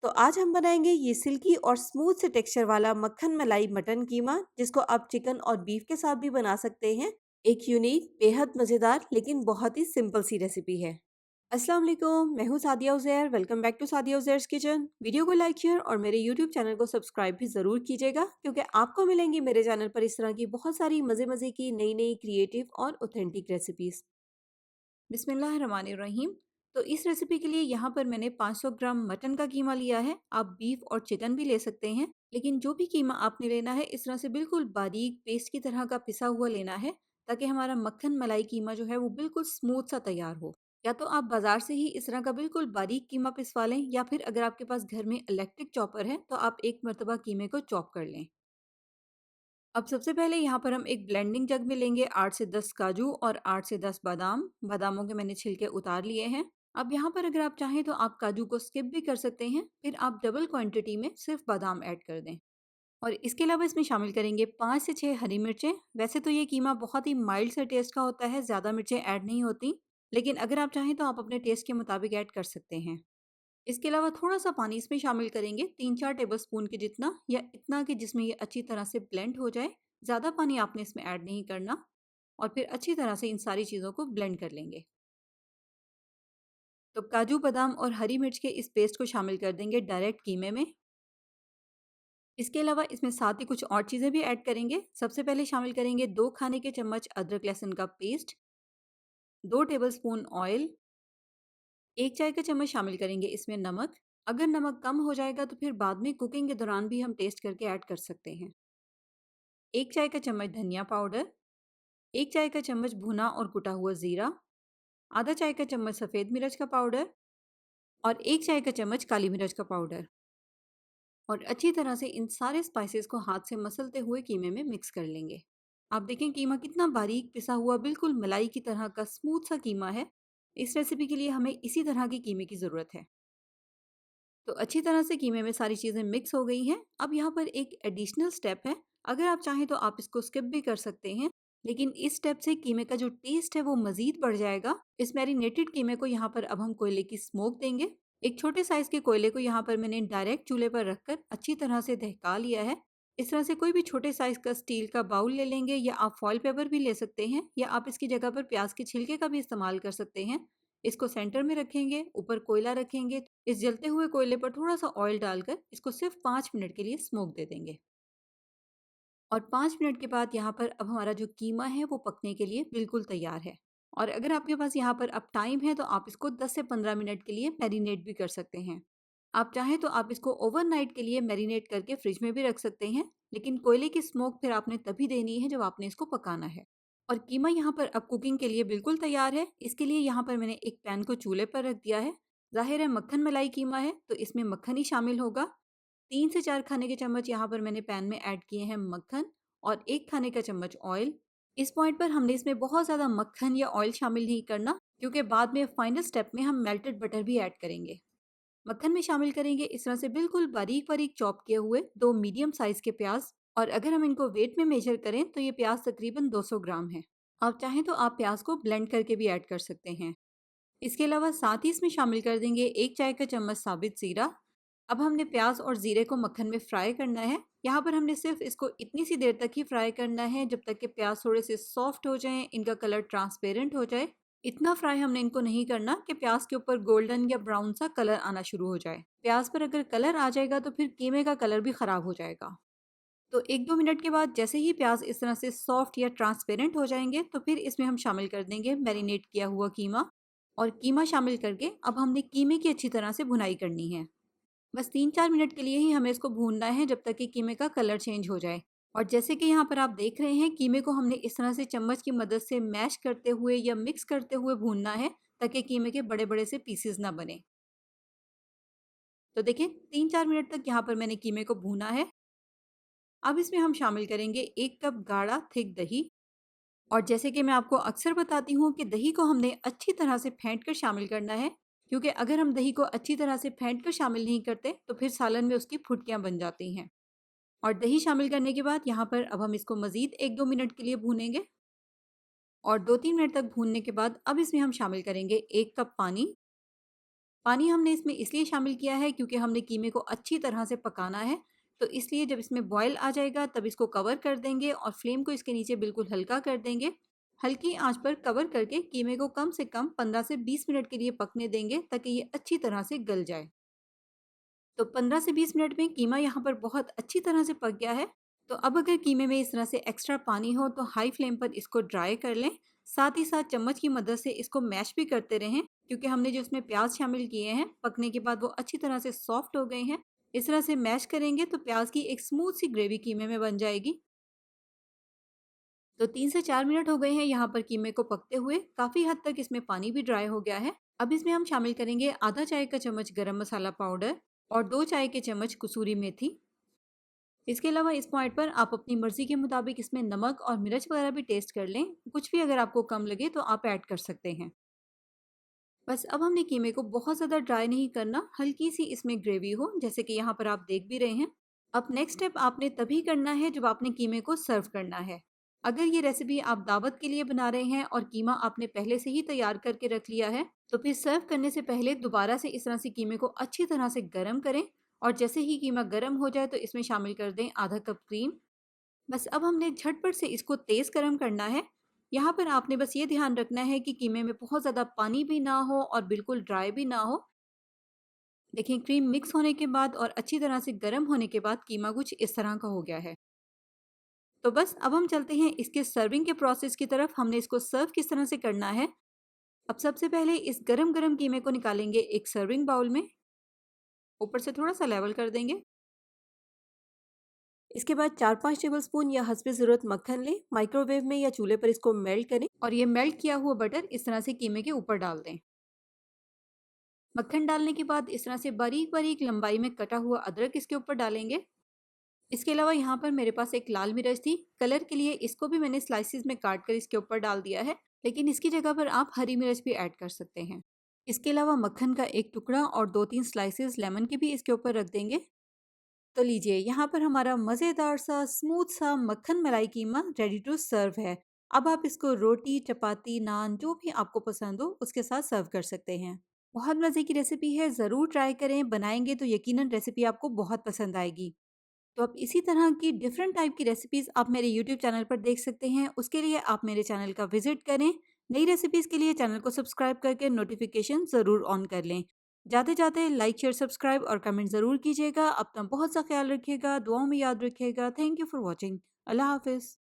तो आज हम बनाएंगे ये सिल्की और स्मूथ से टेक्सचर वाला मक्खन मलाई मटन कीमा, जिसको आप चिकन और बीफ के साथ भी बना सकते हैं। एक यूनिक, बेहद मज़ेदार लेकिन बहुत ही सिंपल सी रेसिपी है। अस्सलाम वालेकुम, मैं हूँ Sadia Uzair. Welcome back to Sadia Uzair's kitchen. Video को लाइक शेयर और मेरे यूट्यूब चैनल को सब्सक्राइब भी ज़रूर कीजिएगा, क्योंकि आपको मिलेंगी मेरे चैनल पर इस तरह की बहुत सारी मज़े मज़े की नई नई क्रिएटिव और ऑथेंटिक रेसिपीज़। बिस्मिल्लाहिर्रहमानिर्रहीम। तो इस रेसिपी के लिए यहाँ पर मैंने 500 ग्राम मटन का कीमा लिया है। आप बीफ और चिकन भी ले सकते हैं, लेकिन जो भी कीमा आपने लेना है इस तरह से बिल्कुल बारीक पेस्ट की तरह का पिसा हुआ लेना है, ताकि हमारा मक्खन मलाई कीमा जो है वो बिल्कुल स्मूथ सा तैयार हो। या तो आप बाजार से ही इस तरह का बिल्कुल बारीक कीमा पिसवा लें, या फिर अगर आपके पास घर में इलेक्ट्रिक चॉपर है तो आप एक मरतबा कीमे को चॉप कर लें। अब सबसे पहले यहाँ पर हम एक ब्लेंडिंग जग में लेंगे 8 से 10 काजू और 8 से 10 बादाम। बादामों के मैंने छिलके उतार लिए हैं। अब यहाँ पर अगर आप चाहें तो आप काजू को स्किप भी कर सकते हैं, फिर आप डबल क्वांटिटी में सिर्फ बादाम ऐड कर दें। और इसके अलावा इसमें शामिल करेंगे 5 से 6 हरी मिर्चें। वैसे तो ये कीमा बहुत ही माइल्ड से टेस्ट का होता है, ज़्यादा मिर्चें ऐड नहीं होती, लेकिन अगर आप चाहें तो आप अपने टेस्ट के मुताबिक ऐड कर सकते हैं। इसके अलावा थोड़ा-सा पानी इसमें शामिल करेंगे, 3-4 टेबलस्पून के जितना, या इतना कि जिसमें ये अच्छी तरह से ब्लेंड हो जाए। ज़्यादा पानी आपने इसमें ऐड नहीं करना। और फिर अच्छी तरह से इन सारी चीज़ों को ब्लेंड कर लेंगे। तो काजू, बादाम और हरी मिर्च के इस पेस्ट को शामिल कर देंगे डायरेक्ट कीमे में। इसके अलावा इसमें साथ ही कुछ और चीज़ें भी ऐड करेंगे। सबसे पहले शामिल करेंगे 2 खाने के चम्मच अदरक लहसुन का पेस्ट, 2 टेबलस्पून ऑयल, 1 चाय का चम्मच शामिल करेंगे इसमें नमक। अगर नमक कम हो जाएगा तो फिर बाद में कुकिंग के दौरान भी हम टेस्ट करके ऐड कर सकते हैं। 1 चाय का चम्मच धनिया पाउडर, 1 चाय का चम्मच भुना और कुटा हुआ ज़ीरा, आधा चाय का चम्मच सफ़ेद मिर्च का पाउडर और 1 चाय का चम्मच काली मिर्च का पाउडर। और अच्छी तरह से इन सारे स्पाइसेस को हाथ से मसलते हुए कीमे में मिक्स कर लेंगे। आप देखें कीमा कितना बारीक पिसा हुआ, बिल्कुल मलाई की तरह का स्मूथ सा कीमा है। इस रेसिपी के लिए हमें इसी तरह की कीमे की ज़रूरत है। तो अच्छी तरह से कीमे में सारी चीज़ें मिक्स हो गई हैं। अब यहाँ पर एक एडिशनल स्टेप है। अगर आप चाहें तो आप इसको स्किप भी कर सकते हैं, लेकिन इस स्टेप से कीमे का जो टेस्ट है वो मज़ीद बढ़ जाएगा। इस मैरिनेटेड कीमे को यहाँ पर अब हम कोयले की स्मोक देंगे। एक छोटे साइज़ के कोयले को यहाँ पर मैंने डायरेक्ट चूल्हे पर रखकर अच्छी तरह से दहका लिया है। इस तरह से कोई भी छोटे साइज़ का स्टील का बाउल ले लेंगे, या आप फॉइल पेपर भी ले सकते हैं, या आप इसकी जगह पर प्याज के छिलके का भी इस्तेमाल कर सकते हैं। इसको सेंटर में रखेंगे, ऊपर कोयला रखेंगे। इस जलते हुए कोयले पर थोड़ा-सा ऑयल डालकर इसको सिर्फ़ 5 मिनट के लिए स्मोक दे देंगे। और 5 मिनट के बाद यहाँ पर अब हमारा जो कीमा है वो पकने के लिए बिल्कुल तैयार है। और अगर आपके पास यहाँ पर अब टाइम है तो आप इसको 10 से 15 मिनट के लिए मैरिनेट भी कर सकते हैं। आप चाहें तो आप इसको ओवरनाइट के लिए मैरिनेट करके फ्रिज में भी रख सकते हैं, लेकिन कोयले की स्मोक फिर आपने तभी देनी है जब आपने इसको पकाना है। और कीमा यहाँ पर अब कुकिंग के लिए बिल्कुल तैयार है। इसके लिए यहाँ पर मैंने एक पैन को चूल्हे पर रख दिया है। ज़ाहिर है मक्खन मलाई कीमा है तो इसमें मक्खन ही शामिल होगा। 3 से 4 खाने के चम्मच यहाँ पर मैंने पैन में ऐड किए हैं मक्खन, और 1 खाने का चम्मच ऑयल। इस पॉइंट पर हमने इसमें बहुत ज़्यादा मक्खन या ऑयल शामिल नहीं करना, क्योंकि बाद में फाइनल स्टेप में हम मेल्टेड बटर भी ऐड करेंगे। मक्खन में शामिल करेंगे इस तरह से बिल्कुल बारीक-बारीक चॉप किए हुए 2 मीडियम साइज़ के प्याज़, और अगर हम इनको वेट में मेज़र करें तो ये प्याज़ तकरीबन 200 ग्राम है। आप चाहें तो आप प्याज़ को ब्लेंड करके भी ऐड कर सकते हैं। इसके अलावा साथ ही इसमें शामिल कर देंगे 1 चाय का चम्मच साबित ज़ीरा। अब हमने प्याज़ और ज़ीरे को मक्खन में फ्राई करना है। यहाँ पर हमने सिर्फ़ इसको इतनी सी देर तक ही फ्राई करना है जब तक कि प्याज़ थोड़े से सॉफ्ट हो जाएँ, इनका कलर ट्रांसपेरेंट हो जाए। इतना फ्राई हमने इनको नहीं करना कि प्याज़ के ऊपर गोल्डन या ब्राउन सा कलर आना शुरू हो जाए। प्याज़ पर अगर कलर आ जाएगा तो फिर कीमे का कलर भी ख़राब हो जाएगा। तो 1-2 मिनट के बाद जैसे ही प्याज़ इस तरह से सॉफ्ट या ट्रांसपेरेंट हो जाएँगे, तो फिर इसमें हम शामिल कर देंगे मैरिनेट किया हुआ कीमा। और कीमा शामिल करके अब हमने कीमे की अच्छी तरह से भुनाई करनी है। बस 3-4 मिनट के लिए ही हमें इसको भूनना है, जब तक कि कीमे का कलर चेंज हो जाए। और जैसे कि यहाँ पर आप देख रहे हैं, कीमे को हमने इस तरह से चम्मच की मदद से मैश करते हुए या मिक्स करते हुए भूनना है, ताकि कीमे के बड़े-बड़े से पीसेस ना बने। तो देखिए 3-4 मिनट तक यहाँ पर मैंने कीमे को भूना है। अब इसमें हम शामिल करेंगे 1 कप गाढ़ा थिक दही। और जैसे कि मैं आपको अक्सर बताती हूँ कि दही को हमने अच्छी तरह से फेंट कर शामिल करना है, क्योंकि अगर हम दही को अच्छी तरह से फेंट कर शामिल नहीं करते तो फिर सालन में उसकी फुटकियाँ बन जाती हैं। और दही शामिल करने के बाद यहाँ पर अब हम इसको मज़ीद 1-2 मिनट के लिए भूनेंगे। और 2-3 मिनट तक भूनने के बाद अब इसमें हम शामिल करेंगे 1 कप पानी। पानी हमने इसमें इसलिए शामिल किया है क्योंकि हमने कीमे को अच्छी तरह से पकाना है, तो इसलिए जब इसमें बॉयल आ जाएगा तब इसको कवर कर देंगे और फ्लेम को इसके नीचे बिल्कुल हल्का कर देंगे। हल्की आंच पर कवर करके कीमे को कम से कम 15 से 20 मिनट के लिए पकने देंगे ताकि ये अच्छी तरह से गल जाए। तो 15 से 20 मिनट में कीमा यहाँ पर बहुत अच्छी तरह से पक गया है। तो अब अगर कीमे में इस तरह से एक्स्ट्रा पानी हो तो हाई फ्लेम पर इसको ड्राई कर लें। साथ ही साथ चम्मच की मदद से इसको मैश भी करते रहें, क्योंकि हमने जो इसमें प्याज शामिल किए हैं पकने के बाद वो अच्छी तरह से सॉफ्ट हो गए हैं। इस तरह से मैश करेंगे तो प्याज की एक स्मूथ सी ग्रेवी कीमे में बन जाएगी। तो 3 से 4 मिनट हो गए हैं यहाँ पर कीमे को पकते हुए, काफ़ी हद तक इसमें पानी भी ड्राई हो गया है। अब इसमें हम शामिल करेंगे आधा चाय का चम्मच गरम मसाला पाउडर और 2 चाय के चम्मच कसूरी मेथी। इसके अलावा इस पॉइंट पर आप अपनी मर्ज़ी के मुताबिक इसमें नमक और मिर्च वगैरह भी टेस्ट कर लें। कुछ भी अगर आपको कम लगे तो आप ऐड कर सकते हैं। बस अब हमने कीमे को बहुत ज़्यादा ड्राई नहीं करना, हल्की सी इसमें ग्रेवी हो, जैसे कि यहाँ पर आप देख भी रहे हैं। अब नेक्स्ट स्टेप आपने तभी करना है जब आपने कीमे को सर्व करना है। अगर ये रेसिपी आप दावत के लिए बना रहे हैं और कीमा आपने पहले से ही तैयार करके रख लिया है, तो फिर सर्व करने से पहले दोबारा से इस तरह से कीमे को अच्छी तरह से गर्म करें और जैसे ही कीमा गर्म हो जाए तो इसमें शामिल कर दें आधा कप क्रीम। बस अब हमने झटपट से इसको तेज़ गरम करना है। यहाँ पर आपने बस ये ध्यान रखना है कि कीमे में बहुत ज़्यादा पानी भी ना हो और बिल्कुल ड्राई भी ना हो। देखिए क्रीम मिक्स होने के बाद और अच्छी तरह से गर्म होने के बाद कीमा कुछ इस तरह का हो गया है। तो बस अब हम चलते हैं इसके सर्विंग के प्रोसेस की तरफ। हमने इसको सर्व किस तरह से करना है। अब सबसे पहले इस गरम गरम कीमे को निकालेंगे एक सर्विंग बाउल में, ऊपर से थोड़ा सा लेवल कर देंगे। इसके बाद 4-5 टेबलस्पून या हस्बे ज़रूरत मक्खन लें, माइक्रोवेव में या चूल्हे पर इसको मेल्ट करें। और ये मेल्ट किया हुआ बटर इस तरह से कीमे के ऊपर डाल दें। मक्खन डालने के बाद इस तरह से बारीक बारीक लंबाई में कटा हुआ अदरक इसके ऊपर डालेंगे। इसके अलावा यहाँ पर मेरे पास एक लाल मिर्च थी, कलर के लिए इसको भी मैंने स्लाइसिस में काट कर इसके ऊपर डाल दिया है, लेकिन इसकी जगह पर आप हरी मिर्च भी ऐड कर सकते हैं। इसके अलावा मक्खन का एक टुकड़ा और 2-3 स्लाइसेस लेमन के भी इसके ऊपर रख देंगे। तो लीजिए यहाँ पर हमारा मज़ेदार सा स्मूथ सा मक्खन मलाई कीमा रेडी टू सर्व है। अब आप इसको रोटी, चपाती, नान जो भी आपको पसंद हो उसके साथ सर्व कर सकते हैं। बहुत मज़े की रेसिपी है, ज़रूर ट्राई करें, बनाएंगे तो यकीनन रेसिपी आपको बहुत पसंद आएगी। तो अब इसी तरह की डिफरेंट टाइप की रेसिपीज़ आप मेरे यूट्यूब चैनल पर देख सकते हैं। उसके लिए आप मेरे चैनल का विजिट करें। नई रेसिपीज़ के लिए चैनल को सब्सक्राइब करके नोटिफिकेशन ज़रूर ऑन कर लें। जाते जाते लाइक शेयर सब्सक्राइब और कमेंट ज़रूर कीजिएगा। अपना बहुत सा ख्याल रखिएगा, दुआओं में याद रखिएगा। Thank you for watching. अल्लाह हाफिज़।